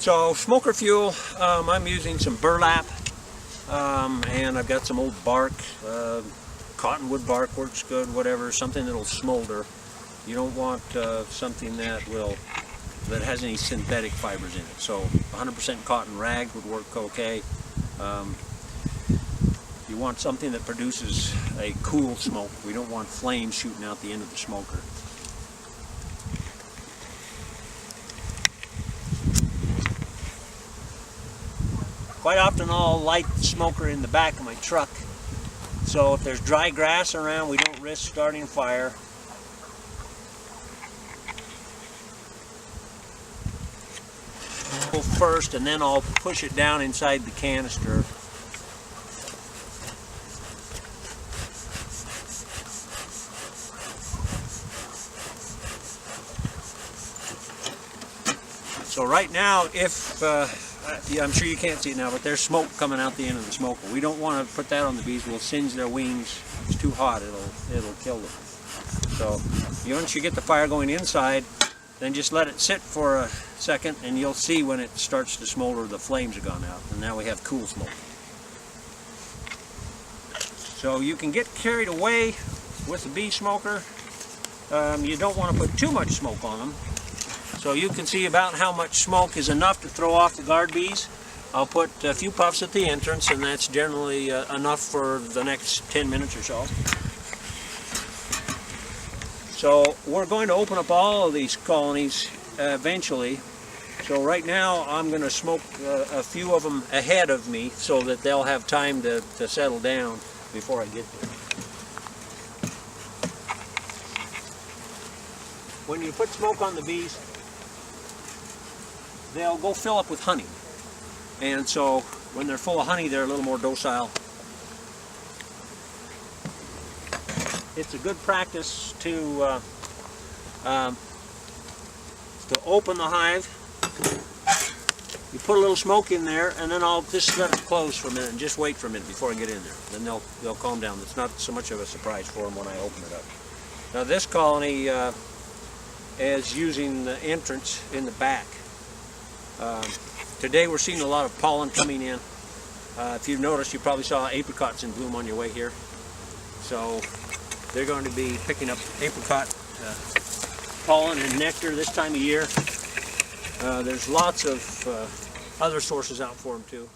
So smoker fuel, I'm using some burlap, and I've got some old bark. Cottonwood bark works good, whatever, something that'll smolder. You don't want something that has any synthetic fibers in it. So 100% cotton rag would work okay. You want something that produces a cool smoke. We don't want flames shooting out the end of the smoker. Quite often I'll light the smoker in the back of my truck. So if there's dry grass around, we don't risk starting a fire. Go first, and then I'll push it down inside the canister. So right now, I'm sure you can't see it now, but there's smoke coming out the end of the smoker. We don't want to put that on the bees. We'll singe their wings. If it's too hot, it'll kill them. So once you get the fire going inside, then just let it sit for a second, and you'll see when it starts to smolder, the flames have gone out, and now we have cool smoke. So you can get carried away with the bee smoker. You don't want to put too much smoke on them. So you can see about how much smoke is enough to throw off the guard bees. I'll put a few puffs at the entrance, and that's generally enough for the next 10 minutes or so. So we're going to open up all of these colonies eventually. So right now I'm going to smoke a few of them ahead of me so that they'll have time to settle down before I get there. When you put smoke on the bees, they'll go fill up with honey. And so when they're full of honey, they're a little more docile. It's a good practice to open the hive. You put a little smoke in there, and then I'll just let it close for a minute and just wait for a minute before I get in there. Then they'll calm down. It's not so much of a surprise for them when I open it up. Now this colony is using the entrance in the back. Today we're seeing a lot of pollen coming in. If you've noticed, you probably saw apricots in bloom on your way here. So they're going to be picking up apricot pollen and nectar this time of year. There's lots of other sources out for them too.